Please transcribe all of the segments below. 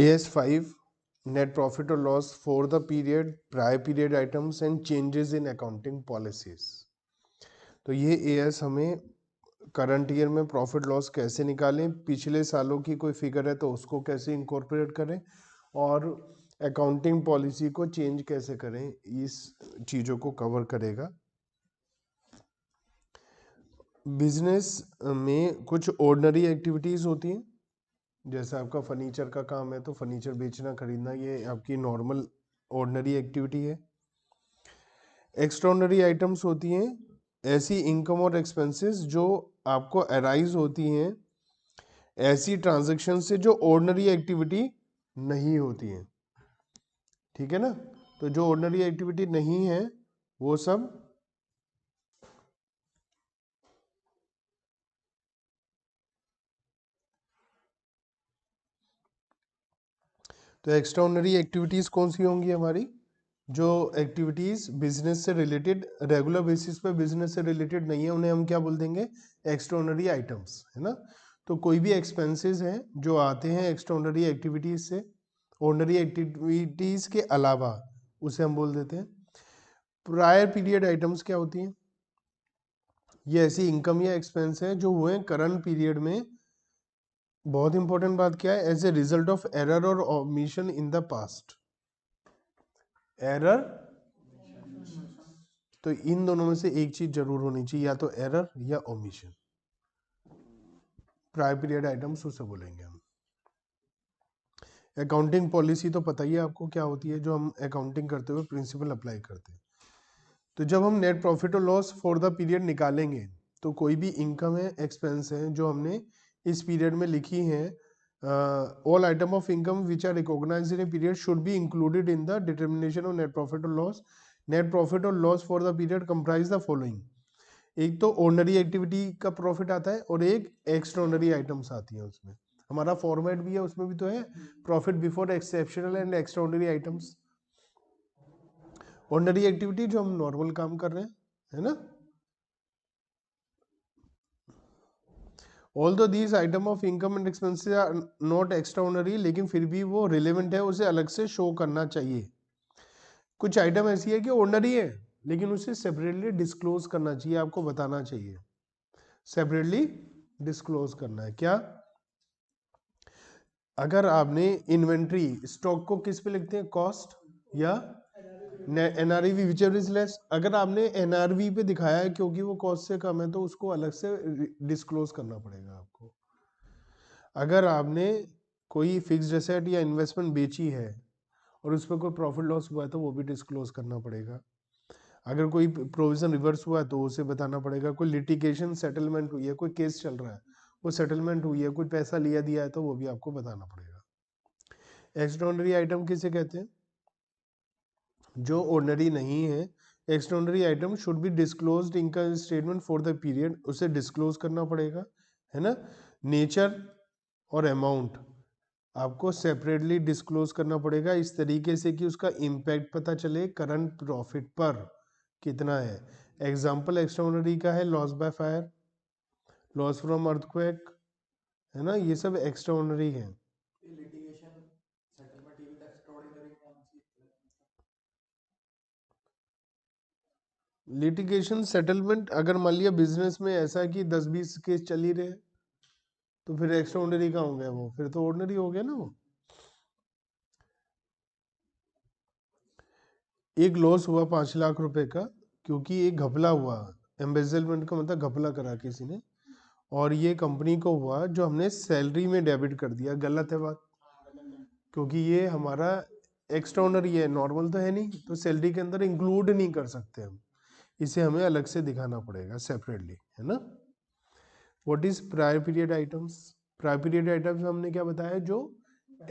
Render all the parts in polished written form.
AS5 net profit or loss for the period, prior period items and changes in accounting policies। तो ये AS हमें current year में profit loss कैसे निकालें, पिछले सालों की कोई फिगर है तो उसको कैसे इंकॉर्पोरेट करें और अकाउंटिंग पॉलिसी को चेंज कैसे करें, इस चीज़ों को कवर करेगा। बिजनेस में कुछ ऑर्डिनरी एक्टिविटीज़ होती हैं, जैसे आपका फर्नीचर का काम है तो फर्नीचर बेचना खरीदना, ये आपकी नॉर्मल ऑर्डिनरी एक्टिविटी है। एक्स्ट्राऑर्डिनरी आइटम्स होती हैं ऐसी इनकम और एक्सपेंसेस जो आपको अराइज होती हैं ऐसी ट्रांजैक्शन से जो ऑर्डिनरी एक्टिविटी नहीं होती हैं, ठीक है ना। तो जो ऑर्डिनरी एक्टिविटी नहीं है वो सब तो एक्स्ट्राऑर्डिनरी एक्टिविटीज कौन सी होंगी हमारी, जो एक्टिविटीज बिजनेस से रिलेटेड, रेगुलर बेसिस पे बिजनेस से रिलेटेड नहीं है, उन्हें हम क्या बोल देंगे, एक्स्ट्राऑर्डिनरी आइटम्स, है ना। तो कोई भी एक्सपेंसेस हैं जो आते हैं एक्स्ट्राऑर्डिनरी एक्टिविटीज से, ऑर्डिनरी एक्टिविटीज के अलावा, उसे हम बोल देते हैं। प्रायर पीरियड आइटम्स क्या होती हैं, ये ऐसी इनकम या एक्सपेंस है जो हुए करंट पीरियड में। बहुत इंपॉर्टेंट बात क्या है, as a result of error और omission in the past. Error, तो इन दोनों में से एक चीज जरूर होनी चाहिए, या तो एरर या ओमिशन। प्रायर पीरियड आइटम्स उसे बोलेंगे हम। अकाउंटिंग पॉलिसी तो पता ही है आपको क्या होती है, जो हम अकाउंटिंग करते हुए प्रिंसिपल अप्लाई करते हैं। तो जब हम नेट प्रॉफिट और लॉस फॉर द पीरियड निकालेंगे तो कोई भी इनकम है, एक्सपेंस है जो हमने इस पीरियड में लिखी है, all item of income which are recognised in a period should be included in the determination of net profit और लॉस। नेट प्रॉफिट और loss for the period comprise the following. एक तो ऑर्डिनरी एक्टिविटी का profit आता है और एक extraordinary items आती है। उसमें हमारा फॉर्मेट भी है, उसमें भी तो है, profit before exceptional and extraordinary items. Ordinary activity जो हम नॉर्मल काम कर रहे हैं, है ना। Although these item of income and expenses are not extraordinary, लेकिन फिर भी वो रिलेवेंट है, उसे अलग से शो करना चाहिए। कुछ आइटम ऐसी है कि ऑर्डिनरी है लेकिन उसे सेपरेटली डिस्क्लोज करना चाहिए, आपको बताना चाहिए, सेपरेटली डिस्क्लोज करना है। क्या, अगर आपने इन्वेंट्री स्टॉक को किस पे लिखते हैं, कॉस्ट या एनआरवी, विचएवर इज लेस। अगर आपने एनआरवी पे दिखाया है क्योंकि वो कॉस्ट से कम है तो उसको अलग से डिस्क्लोज करना पड़ेगा आपको। अगर आपने कोई फिक्स्ड एसेट या इन्वेस्टमेंट बेची है और उस पर कोई प्रॉफिट लॉस हुआ है तो वो भी डिस्क्लोज करना पड़ेगा। अगर कोई प्रोविजन रिवर्स हुआ है तो उसे बताना पड़ेगा। कोई लिटिगेशन सेटलमेंट हुई है, कोई केस चल रहा है, वो सेटलमेंट हुई है, कोई पैसा लिया दिया है तो वो भी आपको बताना पड़ेगा। एक्स्ट्राऑर्डिनरी आइटम किसे कहते हैं, जो ऑर्डिनरी नहीं है। Extraordinary item should be disclosed income statement for the period, उसे डिस्क्लोज करना पड़ेगा, है ना। नेचर और अमाउंट आपको सेपरेटली डिस्क्लोज करना पड़ेगा, इस तरीके से कि उसका इम्पैक्ट पता चले करंट प्रॉफिट पर कितना है। एग्जाम्पल एक्स्ट्राऑर्डिनरी का है loss by fire, loss from earthquake, है ना, ये सब एक्स्ट्राऑर्डिनरी है। लिटिगेशन सेटलमेंट, अगर मान लिया बिजनेस में ऐसा कि 10-20 केस चल ही रहे तो फिर एक्स्ट्राऑर्डिनरी का हो गया, वो फिर तो ऑर्डिनरी हो गया ना। वो एक लॉस हुआ 5 लाख रुपए का क्योंकि एक घपला हुआ, एम्बेजलमेंट का मतलब घपला करा किसी ने, और ये कंपनी को हुआ जो हमने सैलरी में डेबिट कर दिया। गलत है बात, क्योंकि ये हमारा एक्स्ट्राऑर्डिनरी है, नॉर्मल तो है नहीं, तो सैलरी के अंदर इंक्लूड नहीं कर सकते हम, इसे हमें अलग से दिखाना पड़ेगा सेपरेटली, है ना। What is prior period items. Prior period items हमने क्या बताया, जो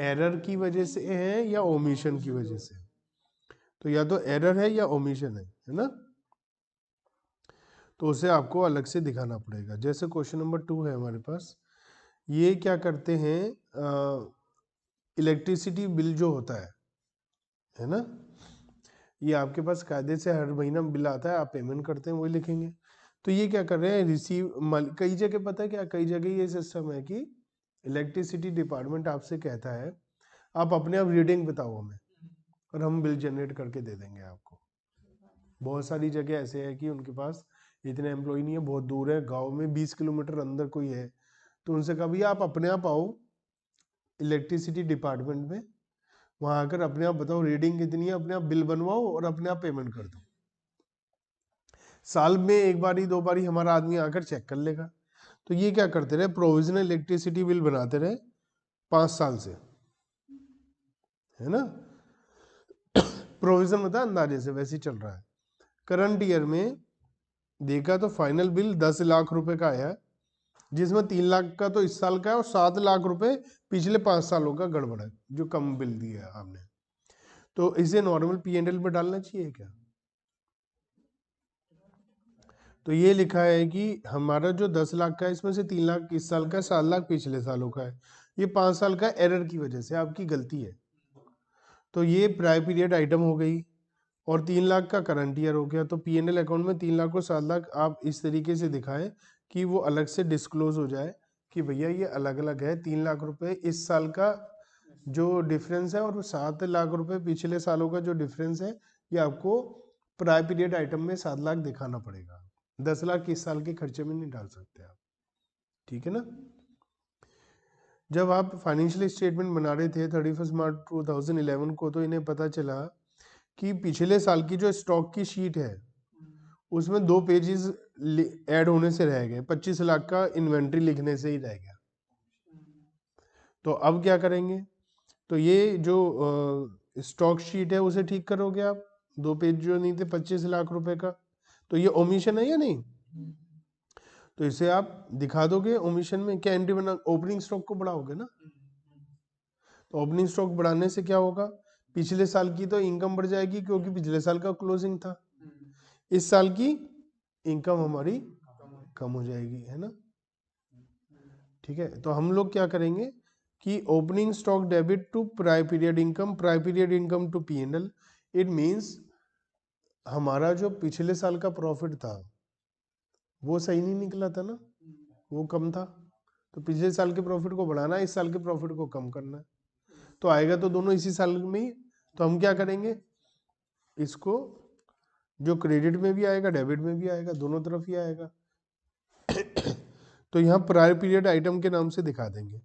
एरर की वजह से है या ओमिशन की वजह से। तो या तो एरर है या ओमिशन है ना, तो उसे आपको अलग से दिखाना पड़ेगा। जैसे क्वेश्चन नंबर 2 है हमारे पास, ये क्या करते हैं, इलेक्ट्रिसिटी बिल जो होता है ना, ये आपके पास कायदे से हर महीना बिल आता है, आप पेमेंट करते हैं, वही लिखेंगे। तो ये क्या कर रहे हैं, रिसीव, कई जगह पता है क्या, कई जगह ये सिस्टम है कि इलेक्ट्रिसिटी डिपार्टमेंट आपसे कहता है आप अपने आप रीडिंग बताओ हमें और हम बिल जनरेट करके दे देंगे आपको। बहुत सारी जगह ऐसे है कि उनके पास इतने एम्प्लॉय नहीं है, बहुत दूर है, गांव में 20 किलोमीटर अंदर कोई है, तो उनसे कहा भैया आप अपने आप आओ इलेक्ट्रिसिटी डिपार्टमेंट में, वहां आकर अपने आप बताओ रीडिंग कितनी है, अपने आप बिल बनवाओ और अपने आप पेमेंट कर दो। साल में एक बारी दो बारी हमारा आदमी आकर चेक कर लेगा। तो ये क्या करते रहे, प्रोविजनल इलेक्ट्रिसिटी बिल बनाते रहे 5 साल से, है ना। प्रोविजन होता है अंदाजे से, वैसे ही चल रहा है। करंट ईयर में देखा तो फाइनल बिल 10 लाख रुपए का आया, जिसमें 3 लाख का तो इस साल का है और 7 लाख रुपए पिछले 5 सालों का गड़बड़ है जो कम बिल दिया है आपने। तो इसे नॉर्मल P&L में डालना चाहिए क्या? तो ये लिखा है कि हमारा जो 10 लाख का है इसमें से 3 लाख इस साल का, 7 लाख पिछले सालों का है। ये 5 साल का एरर की वजह से आपकी गलती है। तो ये प्रायर पीरियड आइटम हो गई और 3 लाख का करंट ईयर हो गया। तो P&L अकाउंट में 3 लाख और 7 लाख आप इस तरीके से दिखाएं कि वो अलग से डिस्क्लोज हो जाए कि भैया ये अलग अलग है। 3 लाख रुपए इस साल का जो डिफरेंस है और 7 लाख रुपए पिछले सालों का जो डिफरेंस है, ये आपको प्रायर पीरियड आइटम में 7 लाख दिखाना पड़ेगा। 10 लाख इस साल के खर्चे में नहीं डाल सकते आप, ठीक है ना। जब आप फाइनेंशियल स्टेटमेंट बना रहे थे 31 मार्च 2011 को, तो इन्हें पता चला कि पिछले साल की जो स्टॉक की शीट है उसमें 2 पेजेस ऐड होने से रह गए, 25 लाख का इन्वेंट्री लिखने से ही रह गया। तो अब क्या करेंगे, तो ये जो स्टॉक शीट है उसे ठीक करोगे आप, 2 पेज जो नहीं थे 25 लाख रुपए का, तो ये ओमिशन है या नहीं? तो इसे आप दिखा दोगे ओमिशन में, क्या एंट्री बना, ओपनिंग स्टॉक को बढ़ाओगे ना। तो ओपनिंग स्टॉक बढ़ाने से क्या होगा, पिछले साल की तो इनकम बढ़ जाएगी क्योंकि पिछले साल का क्लोजिंग था, इस साल की इनकम हमारी कम हो जाएगी, है ना। ठीक है, तो हम लोग क्या करेंगे कि opening stock debit to prior period income, prior period income to P&L। It means हमारा जो पिछले साल का प्रॉफिट था वो सही नहीं निकला था ना, वो कम था, तो पिछले साल के प्रॉफिट को बढ़ाना है, इस साल के प्रॉफिट को कम करना है। तो आएगा तो दोनों इसी साल में ही, तो हम क्या करेंगे, इसको जो क्रेडिट में भी आएगा डेबिट में भी आएगा, दोनों तरफ ही आएगा। तो यहाँ प्रायर पीरियड आइटम के नाम से दिखा देंगे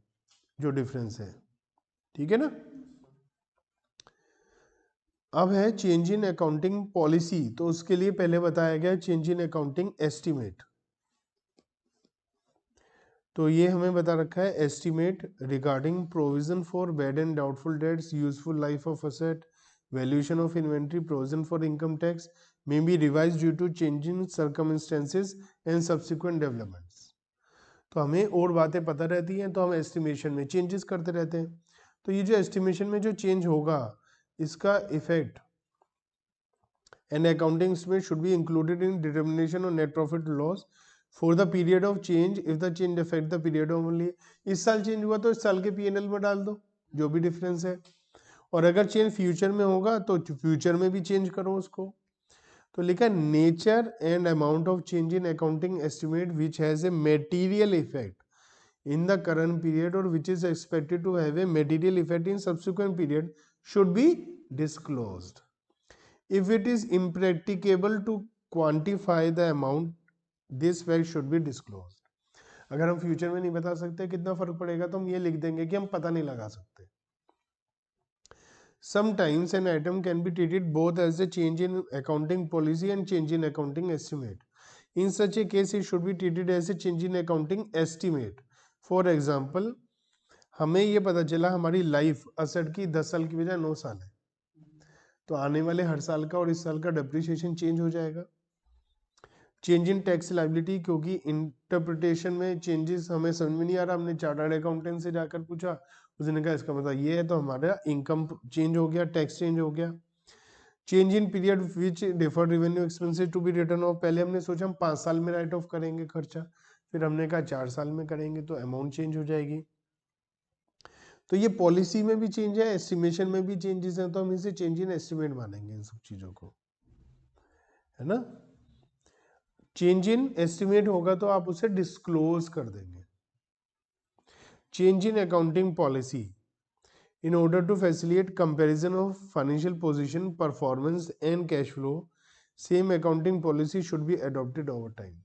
जो डिफरेंस है, ठीक है ना। अब है चेंज इन अकाउंटिंग पॉलिसी, तो उसके लिए पहले बताया गया चेंज इन अकाउंटिंग एस्टिमेट। तो ये हमें बता रखा है estimate regarding provision for bad and doubtful debts, useful life of asset, valuation of inventory, provision for income tax may be revised due to change in circumstances and subsequent developments. तो हमें और बातें पता रहती हैं तो हम एस्टिमेशन में चेंजेस करते रहते हैं। तो ये जो एस्टिमेशन में जो चेंज होगा इसका effect and accounting estimate should be included in determination of net profit loss for the period of change if the change affect the period of only. इस साल चेंज हुआ तो इस साल के P&L में डाल दो जो भी डिफरेंस है, और अगर चेंज फ्यूचर में होगा तो फ्यूचर में भी चेंज करो उसको। तो लिखा nature and amount of change in accounting estimate which has a material effect in the current period or which is expected to have a material effect in subsequent period should be disclosed. If it is impracticable to quantify the amount, this fact should be disclosed. अगर हम future में नहीं बता सकते कितना फर्क पड़ेगा तो हम ये लिख देंगे कि हम पता नहीं लगा सकते। Sometimes an item can be treated both as a change in accounting policy and change in accounting estimate. In such a case, it should be treated as a change in accounting estimate. For example हमें ये पता चला हमारी life asset की 10 साल की बजाय 9 साल है, तो आने वाले हर साल का और इस साल का डेप्रिसिएशन चेंज हो जाएगा। चेंज इन टैक्स लाइबिलिटी, क्योंकि इंटरप्रिटेशन में चेंजेस हमें समझ में नहीं आ रहा, हमने चार्टर्ड अकाउंटेंट से जाकर पूछा, उसने कहा इसका मतलब ये है, तो हमारा इनकम चेंज हो गया, टैक्स चेंज हो गया। Change in period which deferred revenue expenses to be return of, पहले हमने सोचा हम 5 साल में राइट ऑफ करेंगे खर्चा, फिर हमने कहा 4 साल में करेंगे, तो अमाउंट चेंज हो जाएगी। तो ये पॉलिसी में भी चेंज है, एस्टिमेशन में भी चेंजेस हैं, तो हम इसे चेंज इन एस्टिमेट मानेंगे इन सब चीजों को, है ना। चेंज इन एस्टिमेट होगा तो आप उसे डिस्क्लोज कर देंगे। Change in accounting policy, In order to facilitate comparison of financial position, performance and cash flow, same accounting policy should be adopted over time.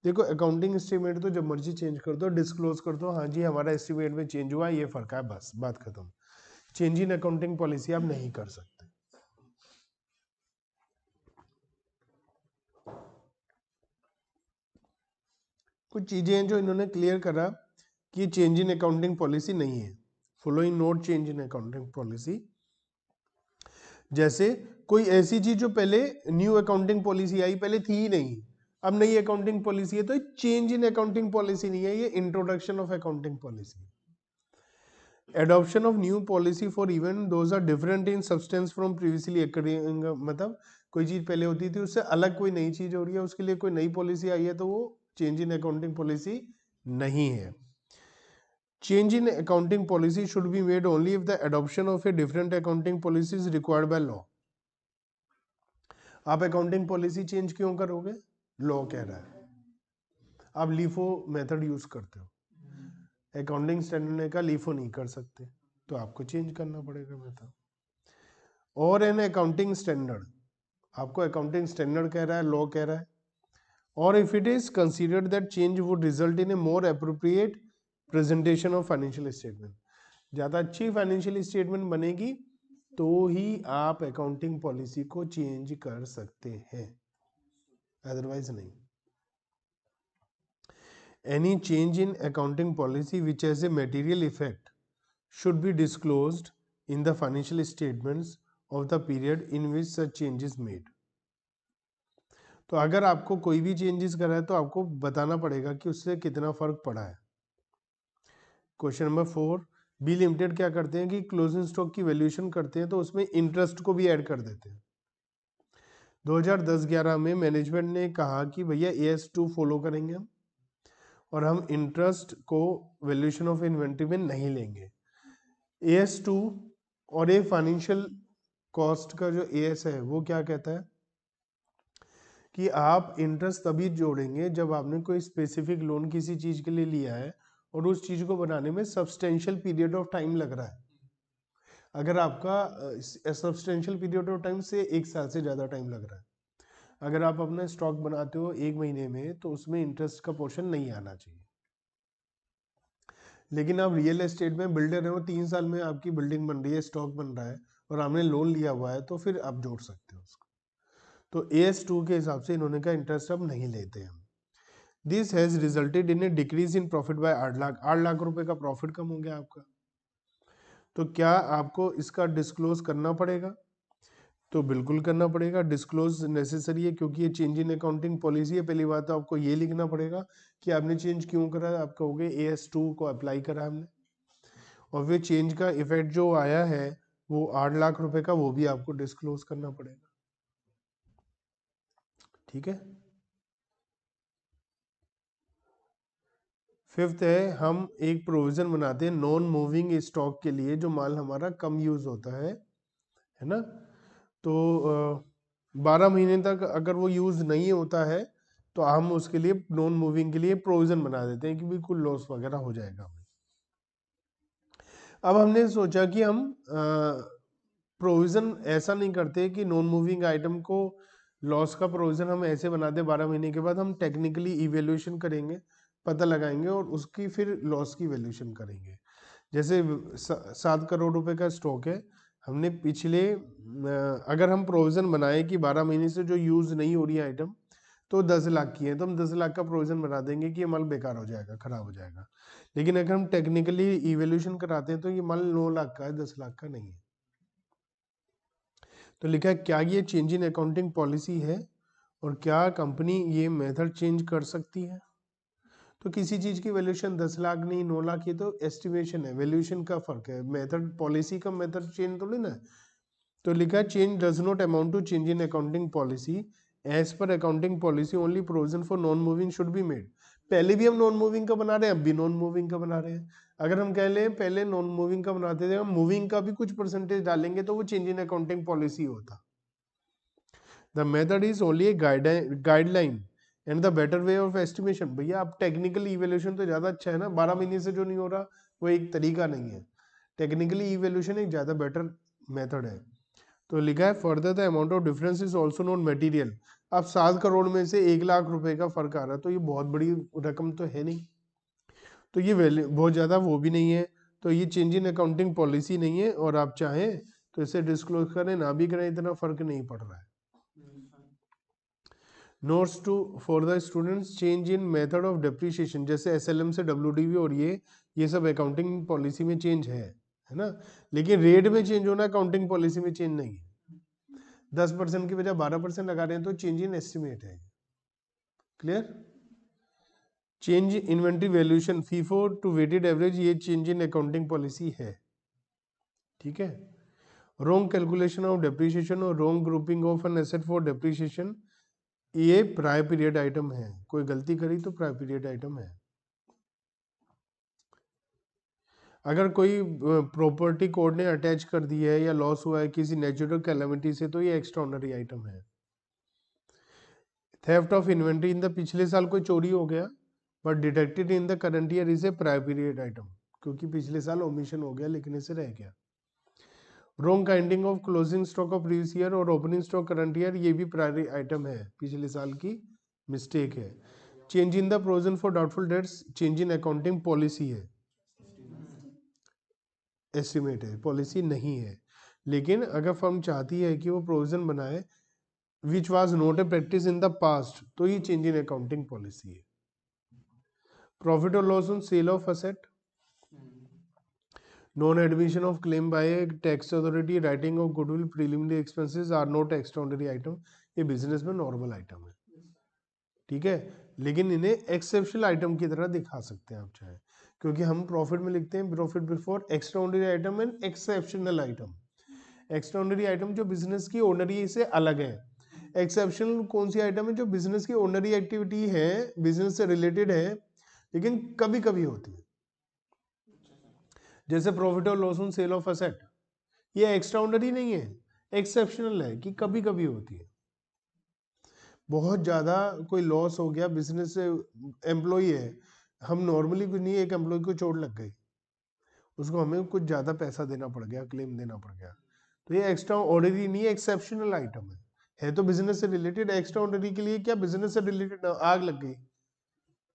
देखो अकाउंटिंग एस्टिमेट तो जब मर्जी चेंज कर दो, डिस्क्लोज कर दो, हाँ जी हमारा एस्टिमेट में चेंज हुआ, ये फर्क है, बस बात खत्म। चेंज इन अकाउंटिंग पॉलिसी आप नहीं कर सकते। कुछ चीजें हैं जो इन्होंने क्लियर करा कि चेंज इन अकाउंटिंग पॉलिसी नहीं है। Following note change in accounting policy. जैसे कोई ऐसी चीज जो पहले न्यू अकाउंटिंग पॉलिसी आई, पहले थी ही नहीं, अब नई अकाउंटिंग पॉलिसी है, तो चेंज इन अकाउंटिंग पॉलिसी नहीं है, ये introduction of accounting policy. Adoption of new policy for even those are different in substance from previously occurring, मतलब कोई चीज पहले होती थी उससे अलग कोई नई चीज हो रही है, उसके लिए कोई नई पॉलिसी आई है, तो वो चेंज इन अकाउंटिंग पॉलिसी नहीं है। Change in accounting policy should be made only if the adoption of a different accounting policy is required by law. आप अकाउंटिंग पॉलिसी चेंज क्यों करोगे? लॉ कह रहा है। आप लीफो मेथड यूज करते हो, अकाउंटिंग स्टैंडर्ड ने कहा लीफो नहीं कर सकते, तो आपको चेंज करना पड़ेगा मेथड। और एन अकाउंटिंग स्टैंडर्ड, आपको अकाउंटिंग स्टैंडर्ड कह रहा है, लॉ कह रहा है। और if it is considered that change would result in A more appropriate presentation of financial statement, ज्यादा अच्छी फाइनेंशियल स्टेटमेंट बनेगी तो ही आप अकाउंटिंग पॉलिसी को चेंज कर सकते हैं, अदरवाइज नहीं। Any change in accounting policy which has a material effect should be disclosed in the financial statements of the period in which such changes made. तो अगर आपको कोई भी चेंजेस करा है तो आपको बताना पड़ेगा कि उससे कितना फर्क पड़ा है। क्वेश्चन नंबर 4, बी लिमिटेड क्या करते हैं कि क्लोजिंग स्टॉक की वैल्यूएशन करते हैं, तो उसमें इंटरेस्ट को भी ऐड कर देते हैं। 2010-11 में मैनेजमेंट ने कहा कि भैया AS2 फॉलो करेंगे हम, और हम इंटरेस्ट को वैल्यूएशन ऑफ इन्वेंट्री में नहीं लेंगे। AS2 और ए फाइनेंशियल कॉस्ट का जो AS है वो क्या कहता है कि आप इंटरेस्ट तभी जोड़ेंगे जब आपने कोई स्पेसिफिक लोन किसी चीज के लिए लिया है और उस चीज को बनाने में सब्सटेंशियल पीरियड ऑफ टाइम लग रहा है। अगर आपका सब्सटेंशियल पीरियड ऑफ टाइम से 1 साल से ज्यादा टाइम लग रहा है, अगर आप अपना स्टॉक बनाते हो 1 महीने में, तो उसमें इंटरेस्ट का पोर्शन नहीं आना चाहिए। लेकिन आप रियल एस्टेट में बिल्डर हो, 3 साल में आपकी बिल्डिंग बन रही है, स्टॉक बन रहा है और आपने लोन लिया हुआ है, तो फिर आप जोड़ सकते हो उसको। तो AS2 के हिसाब से इन्होंने कहा इंटरेस्ट अब नहीं लेते हम। This has resulted in A decrease in profit by 8 lakh. 8 lakh रुपए का प्रॉफिट कम हो गया आपका। तो क्या आपको इसका डिस्क्लोज करना पड़ेगा? तो बिल्कुल करना पड़ेगा, डिस्क्लोज नेसेसरी है, क्योंकि ये चेंज इन अकाउंटिंग पॉलिसी है। पहली बात तो आपको ये लिखना पड़ेगा कि आपने चेंज क्यों करा। आप कहोगे AS2 को अप्लाई करा हमने, और फिर चेंज का इफेक्ट जो आया है वो 8 लाख रुपए का, वो भी आपको डिस्क्लोज करना पड़ेगा। ठीक है। 5th है, हम एक प्रोविजन बनाते हैं नॉन मूविंग स्टॉक के लिए, जो माल हमारा कम यूज होता है ना। तो 12 महीने तक अगर वो यूज नहीं होता है तो हम उसके लिए नॉन मूविंग के लिए प्रोविजन बना देते हैं कि बिल्कुल लॉस वगैरह हो जाएगा। अब हमने सोचा कि हम प्रोविजन ऐसा नहीं करते कि नॉन मूविंग आइटम को लॉस का प्रोविजन हम ऐसे बना दे, 12 महीने के बाद हम टेक्निकली इवेल्यूएशन करेंगे, पता लगाएंगे और उसकी फिर लॉस की वैल्यूएशन करेंगे। जैसे 7 करोड़ रुपए का स्टॉक है, हमने पिछले अगर हम प्रोविजन बनाए कि 12 महीने से जो यूज नहीं हो रही है आइटम, तो 10 लाख की है, तो हम 10 लाख का प्रोविजन बना देंगे कि ये माल बेकार हो जाएगा, खराब हो जाएगा। लेकिन अगर हम टेक्निकली इवेल्यूएशन कराते हैं तो ये माल 9 लाख का है, 10 लाख का नहीं है। तो लिखा है क्या ये चेंज इन अकाउंटिंग पॉलिसी है और क्या कंपनी ये मेथड चेंज कर सकती है? तो किसी चीज की वैल्यूएशन 10 लाख नहीं 9 लाख, ये तो एस्टिमेशन है, वैल्यूएशन का फर्क है, मेथड पॉलिसी का मेथड चेंज थोड़ी ना। तो लिखा है change does not amount to change in accounting policy, as per accounting policy only provision for non moving should be made. पहले भी हम नॉन मूविंग का बना रहे हैं, अब भी नॉन मूविंग का बना रहे हैं। अगर हम कह लें पहले नॉन मूविंग का बनाते थे, हम मूविंग का भी कुछ परसेंटेज डालेंगे तो वो चेंज इन अकाउंटिंग पॉलिसी होता। The method is only A guideline and the better way of estimation. भैया आप टेक्निकल इवेल्यूएशन तो ज्यादा अच्छा है ना, 12 महीने से जो नहीं हो रहा वो एक तरीका नहीं है। टेक्निकली इवैल्यूएशन एक ज़्यादा बेटर मेथड है। तो लिखा है further the amount of difference is also non material. अब 7 करोड़ में से 1 लाख रुपए का फर्क आ रहा है, तो ये बहुत बड़ी रकम तो है नहीं, तो ये वैल्यू बहुत ज़्यादा वो भी नहीं है, तो ये चेंज इन अकाउंटिंग पॉलिसी नहीं है, और आप चाहें तो इसे डिस्क्लोज करें ना भी करें, इतना फर्क नहीं पड़ रहा है। Notes to for the students, change in method of depreciation, जैसे एसएलएम से डब्ल्यूडीवी और ये सब अकाउंटिंग पॉलिसी में चेंज है ना, लेकिन रेट में चेंज होना अकाउंटिंग पॉलिसी में चेंज नहीं है। 10% की वजह 12% लगा रहे हैं तो चेंज इन एस्टिमेट है। Clear? Change inventory valuation FIFO to weighted average, ये चेंज इन अकाउंटिंग पॉलिसी है। ठीक है। रॉन्ग कैलकुलेशन ऑफ डेप्रिसिएशन और wrong grouping of an asset for depreciation, ये प्रायर पीरियड आइटम है, कोई गलती करी तो प्रायर पीरियड आइटम है। अगर कोई प्रॉपर्टी कोड ने अटैच कर दी है या लॉस हुआ है किसी नेचुरल कैलेमिटी से, तो ये एक्स्ट्राऑर्डिनरी आइटम है। Theft of inventory in the, पिछले साल कोई चोरी हो गया but detected in the current year is a prior period item, क्योंकि पिछले साल ओमिशन हो गया लेकिन इसे रह गया। Wrong kinding of closing stock of previous year और ओपनिंग स्टॉक करंट ईयर, ये भी प्रायर आइटम है, पिछले साल की मिस्टेक है। Change in the provision for doubtful debts, change in accounting policy है, एस्टिमेट है, पॉलिसी नहीं है। लेकिन अगर फर्म चाहती है कि वो प्रोविजन बनाए which was not a practice in the past, तो ये चेंज इन अकाउंटिंग पॉलिसी है। प्रॉफिट और loss on sale of asset, non admission of claim by a tax authority, writing off goodwill, preliminary expenses are not extraordinary item, ये business में normal item है। ठीक है, लेकिन इन्हें एक्सेप्शनल आइटम की तरह दिखा सकते हैं आप चाहे, क्योंकि हम प्रॉफिट में लिखते हैं profit before extraordinary item and exceptional item. Extraordinary item जो बिजनेस की ऑर्डिनरी से अलग है, एक्सेप्शनल कौन सी आइटम है जो बिजनेस की ऑर्डिनरी एक्टिविटी है, बिजनेस से रिलेटेड है लेकिन कभी कभी होती है। जैसे प्रॉफिट और loss on sale of asset, ये एक्स्ट्राऑर्डिनरी नहीं है, एक्सेप्शनल है कि कभी कभी होती है। बहुत ज़्यादा कोई लॉस हो गया बिजनेस से, एम्प्लॉई है, हम नॉर्मली कुछ नहीं, एक एम्प्लॉय को चोट लग गई, उसको हमें कुछ ज़्यादा पैसा देना पड़ गया, क्लेम देना पड़ गया, तो ये एक्स्ट्रा ऑर्डिनरी नहीं है, एक्सेप्शनल आइटम है तो बिजनेस से रिलेटेड। एक्स्ट्रा ऑर्डिनरी के लिए क्या, बिजनेस से रिलेटेड आग लग गई,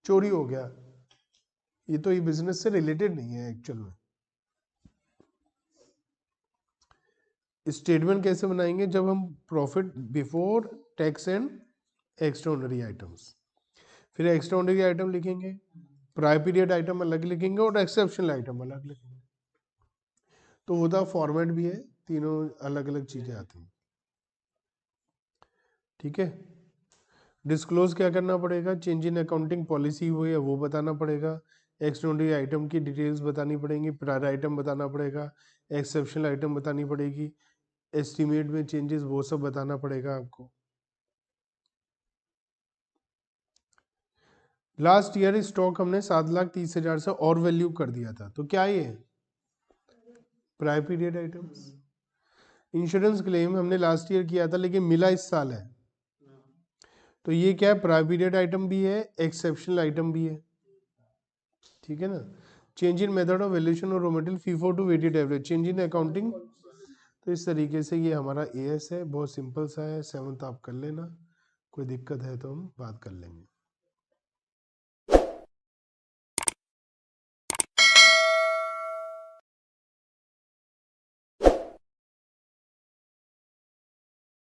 चोरी हो गया, ये तो ये बिजनेस से रिलेटेड नहीं है एक्चुअल में। स्टेटमेंट कैसे बनाएंगे, जब हम profit before tax and extraordinary items, फिर एक्स्ट्राऑर्डिनरी आइटम लिखेंगे, प्रायर पीरियड आइटम अलग लिखेंगे और एक्सेप्शनल आइटम अलग लिखेंगे, तो वो तो फॉर्मेट भी है, तीनों अलग अलग चीजें आती हैं। ठीक है। डिस्क्लोज क्या करना पड़ेगा, चेंज इन अकाउंटिंग पॉलिसी हो या वो बताना पड़ेगा, एक्स्ट्राऑर्डिनरी आइटम की डिटेल्स बतानी पड़ेंगी, प्रायर आइटम बताना पड़ेगा, एक्सेप्शनल आइटम बतानी पड़ेगी, एस्टिमेट में चेंजेस वो सब बताना पड़ेगा आपको। लास्ट ईयर स्टॉक हमने 7,30,000 से और वैल्यू कर दिया था, तो क्या ये prior period items. Insurance claim हमने लास्ट ईयर किया था लेकिन मिला इस साल है, तो ये क्या है, प्रायर पीरियड आइटम भी है, एक्सेप्शनल आइटम भी है। ठीक है ना। Change in method of valuation और raw material FIFO to weighted average, change in accounting. तो इस तरीके से ये हमारा एएस है, बहुत सिंपल सा है, 7th आप कर लेना, कोई दिक्कत है तो हम बात कर लेंगे।